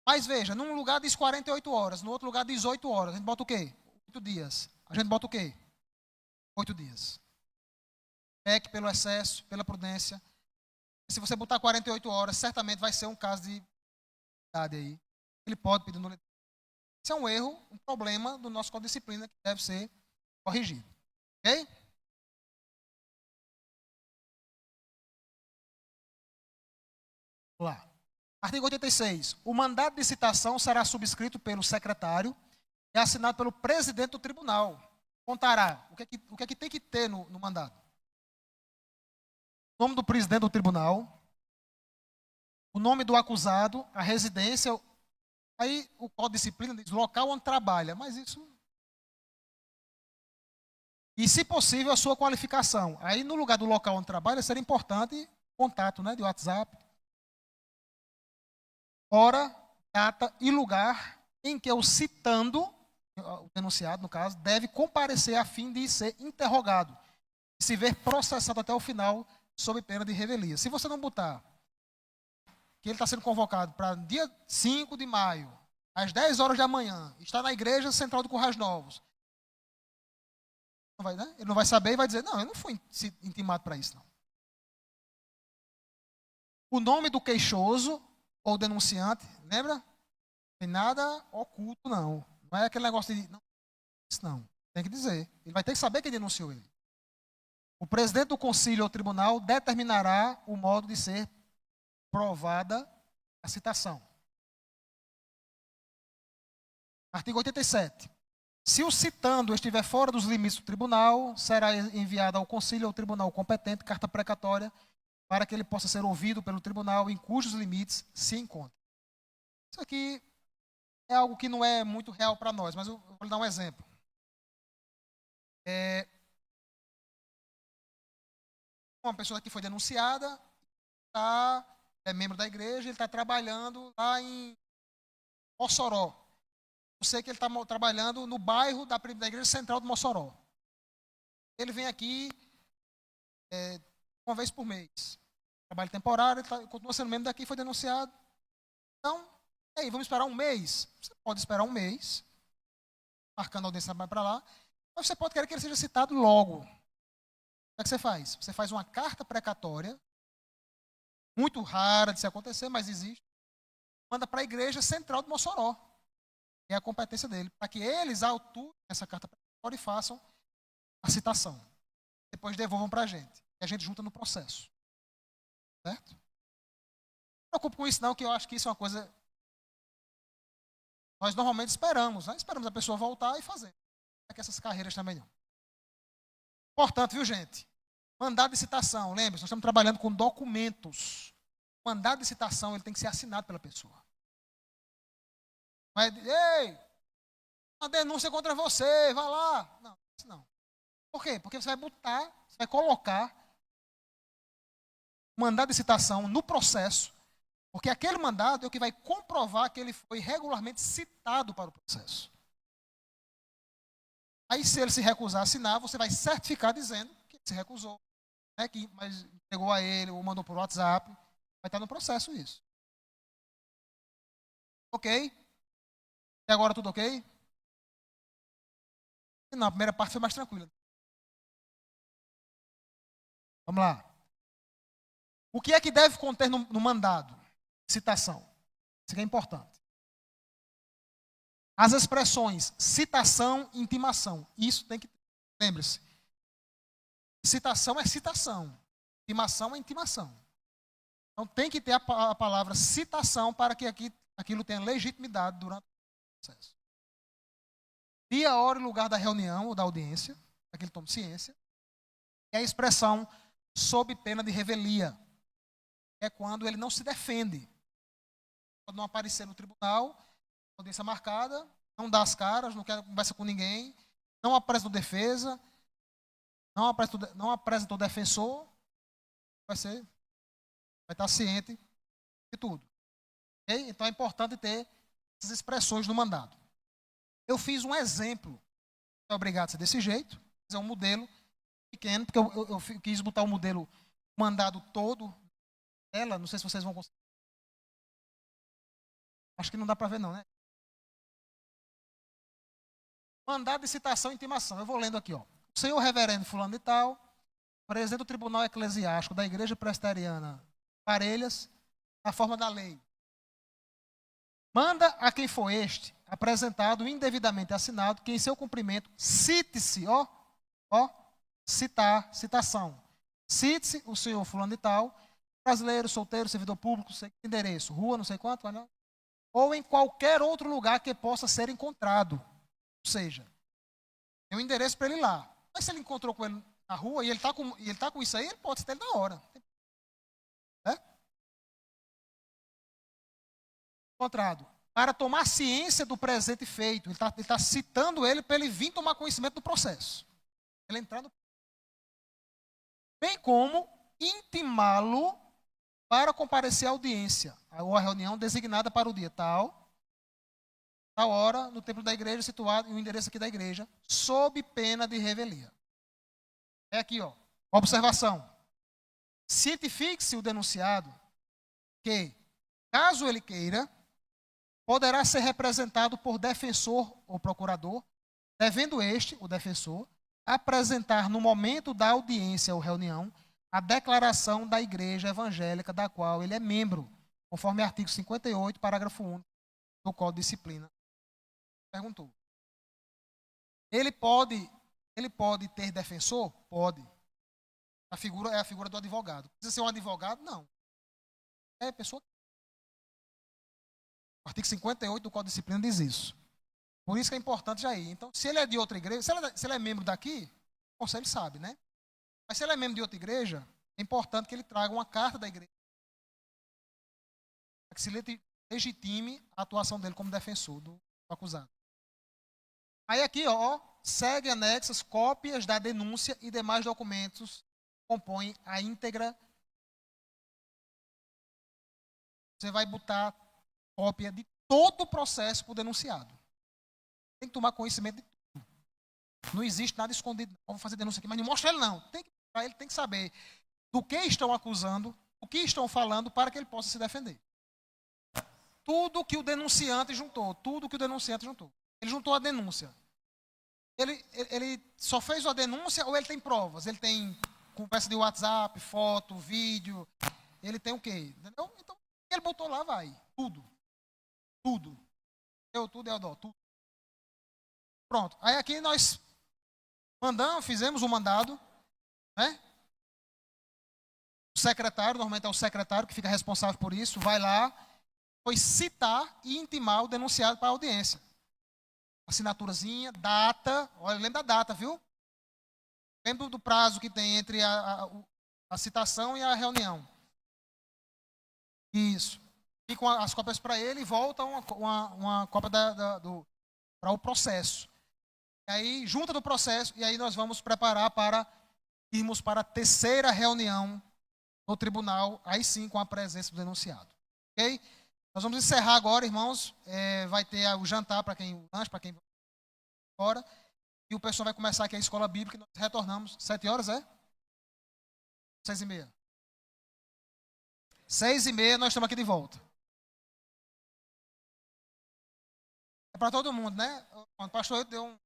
Mas veja, num lugar diz 48 horas, no outro lugar diz 8 horas. A gente bota o quê? 8 dias. A gente bota o quê? 8 dias. Peque pelo excesso, pela prudência. Se você botar 48 horas, certamente vai ser um caso de idade aí. Ele pode pedir nulidade. Isso é um erro, um problema do nosso código de disciplina que deve ser corrigido. Ok? Vamos lá. Artigo 86. O mandado de citação será subscrito pelo secretário e assinado pelo presidente do tribunal. Contará o que é que tem que ter no mandado. O nome do presidente do tribunal, o nome do acusado, a residência. Aí o Código de Disciplina diz local onde trabalha, mas isso... E, se possível, a sua qualificação. Aí, no lugar do local onde trabalha, seria importante contato, né, de WhatsApp. Hora, data e lugar em que o citando, o denunciado, no caso, deve comparecer a fim de ser interrogado e se ver processado até o final, sob pena de revelia. Se você não botar que ele está sendo convocado para dia 5 de maio, às 10 horas da manhã, está na igreja central do Currais Novos, não vai, né? Ele não vai saber e vai dizer, não, eu não fui intimado para isso, não. O nome do queixoso ou denunciante, lembra? Não tem nada oculto, não. Não é aquele negócio de, não, isso não. Tem que dizer. Ele vai ter que saber quem denunciou ele. O presidente do concílio ou tribunal determinará o modo de ser provada a citação. Artigo 87. Se o citando estiver fora dos limites do tribunal, será enviada ao concílio ou tribunal competente carta precatória para que ele possa ser ouvido pelo tribunal em cujos limites se encontra. Isso aqui é algo que não é muito real para nós, mas eu vou lhe dar um exemplo. Uma pessoa que foi denunciada, é membro da igreja, ele está trabalhando lá em Mossoró. Eu sei que ele está trabalhando no bairro da igreja central de Mossoró. Ele vem aqui uma vez por mês. Trabalho temporário, ele continua sendo membro daqui, foi denunciado. Então, aí, vamos esperar um mês? Você pode esperar um mês, marcando a audiência para lá, mas você pode querer que ele seja citado logo. O que é que você faz? Você faz uma carta precatória, muito rara de se acontecer, mas existe, manda para a igreja central de Mossoró, que é a competência dele, para que eles autuem essa carta precatória e façam a citação. Depois devolvam para a gente. E a gente junta no processo. Certo? Não se preocupe com isso não, que eu acho que isso é uma coisa... Nós normalmente esperamos, né? Esperamos a pessoa voltar e fazer. Não é que essas carreiras também não. Importante, viu, gente? Mandado de citação. Lembre-se, nós estamos trabalhando com documentos. O mandado de citação ele tem que ser assinado pela pessoa. Não é, ei, uma denúncia contra você, vai lá. Não, isso não. Por quê? Porque você vai botar, você vai colocar o mandado de citação no processo, porque aquele mandado é o que vai comprovar que ele foi regularmente citado para o processo. Aí, se ele se recusar a assinar, você vai certificar dizendo que ele se recusou, né, mas entregou a ele ou mandou por WhatsApp. Vai estar no processo isso. Ok? Até agora tudo ok? Não, a primeira parte foi mais tranquila. Vamos lá. O que é que deve conter no mandado? Citação. Isso aqui é importante. As expressões citação e intimação. Isso tem que... Lembre-se. Citação é citação. Intimação é intimação. Então tem que ter a palavra citação para que aquilo tenha legitimidade durante o processo. Dia, hora e lugar da reunião ou da audiência, para que ele tome ciência. E a expressão sob pena de revelia. É quando ele não se defende. Pode não aparecer no tribunal, audiência marcada, não dá as caras, não quer conversa com ninguém, não apresentou defesa, não apresentou defensor, vai estar ciente de tudo. Okay? Então é importante ter essas expressões no mandado. Eu fiz um exemplo, não é obrigado a ser desse jeito, fazer um modelo pequeno, porque eu quis botar o modelo mandado todo ela, não sei se vocês vão conseguir. Acho que não dá para ver não, né? Mandado de citação e intimação. Eu vou lendo aqui, ó. O senhor reverendo fulano de tal, presidente do Tribunal Eclesiástico da Igreja Presbiteriana Parelhas, na forma da lei. Manda a quem for este, apresentado indevidamente assinado, que em seu cumprimento cite-se, citação. Cite-se o senhor fulano de tal, brasileiro, solteiro, servidor público, endereço, rua, não sei quanto, ou em qualquer outro lugar que possa ser encontrado. Ou seja, tem um endereço para ele ir lá. Mas se ele encontrou com ele na rua e ele está com isso aí, ele pode citar ele na hora. É? Encontrado. Para tomar ciência do presente feito. Ele está citando ele para ele vir tomar conhecimento do processo. Ele entrar no... Bem como intimá-lo para comparecer à audiência ou à reunião designada para o dia tal, tal hora, no templo da igreja, situado, e o endereço aqui da igreja, sob pena de revelia. É aqui, ó. Observação. Cientifique-se o denunciado que, caso ele queira, poderá ser representado por defensor ou procurador, devendo este, o defensor, apresentar no momento da audiência ou reunião a declaração da igreja evangélica da qual ele é membro, conforme artigo 58, parágrafo 1 do Código de Disciplina. Perguntou. Ele pode ter defensor? Pode. A figura é a figura do advogado. Precisa ser um advogado? Não. É pessoa. O artigo 58 do Código de Disciplina diz isso. Por isso que é importante já ir. Então, se ele é de outra igreja, se ele é membro daqui, o conselho sabe, né? Mas se ele é membro de outra igreja, é importante que ele traga uma carta da igreja para que se legitime a atuação dele como defensor do acusado. Aí aqui, ó, segue anexas cópias da denúncia e demais documentos que compõem a íntegra. Você vai botar cópia de todo o processo para o denunciado. Tem que tomar conhecimento de tudo. Não existe nada escondido. Vou fazer denúncia aqui, mas não mostra ele não. Ele tem que saber do que estão acusando, o que estão falando para que ele possa se defender. Tudo que o denunciante juntou. Ele juntou a denúncia. Ele só fez a denúncia ou ele tem provas? Ele tem conversa de WhatsApp, foto, vídeo. Ele tem o quê? Entendeu? Então, ele botou lá, vai. Tudo. Tudo é o dó, tudo. Pronto. Aí aqui nós fizemos um mandado, né? O secretário, normalmente é o secretário que fica responsável por isso, vai lá, foi citar e intimar o denunciado para a audiência. Assinaturazinha, data, olha, lembra da data, viu? Lembra do prazo que tem entre a citação e a reunião. Isso. E com as cópias para ele, volta uma cópia para o processo. E aí, junta do processo, e aí nós vamos preparar para irmos para a terceira reunião no tribunal, aí sim com a presença do denunciado. Ok? Nós vamos encerrar agora, irmãos. Vai ter o jantar para quem lanche, para quem vai embora. E o pessoal vai começar aqui a escola bíblica. Nós retornamos 7 horas, é? 6h30. 6h30 nós estamos aqui de volta. É para todo mundo, né? O pastor deu um.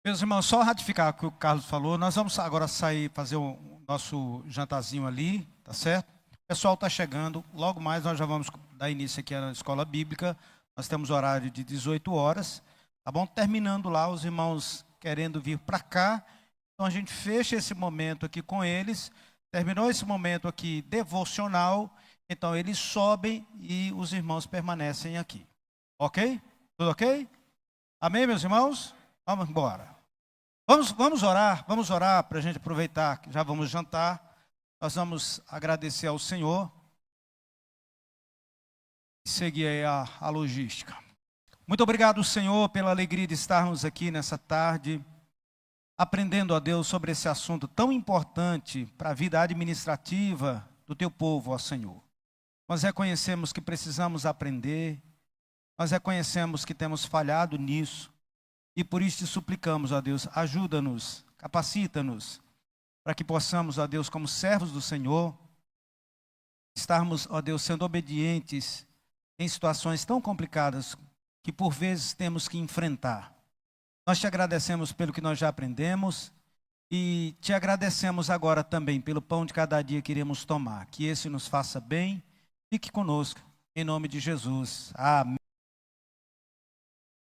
Meus irmãos, só ratificar o que o Carlos falou. Nós vamos agora sair, fazer o nosso jantarzinho ali, tá certo? O pessoal está chegando. Logo mais nós já vamos dar início aqui à escola bíblica. Nós temos horário de 18 horas. Tá bom? Terminando lá, os irmãos querendo vir para cá. Então a gente fecha esse momento aqui com eles. Terminou esse momento aqui devocional. Então eles sobem e os irmãos permanecem aqui. Ok? Tudo ok? Amém, meus irmãos? Vamos embora. Vamos orar para a gente aproveitar que já vamos jantar. Nós vamos agradecer ao Senhor e seguir aí a logística. Muito obrigado, Senhor, pela alegria de estarmos aqui nessa tarde, aprendendo a Deus sobre esse assunto tão importante para a vida administrativa do Teu povo, ó Senhor. Nós reconhecemos que precisamos aprender, nós reconhecemos que temos falhado nisso, e por isso te suplicamos, ó Deus, ajuda-nos, capacita-nos, para que possamos, ó Deus, como servos do Senhor, estarmos, ó Deus, sendo obedientes em situações tão complicadas que por vezes temos que enfrentar. Nós te agradecemos pelo que nós já aprendemos e te agradecemos agora também pelo pão de cada dia que iremos tomar. Que esse nos faça bem. Fique conosco, em nome de Jesus. Amém.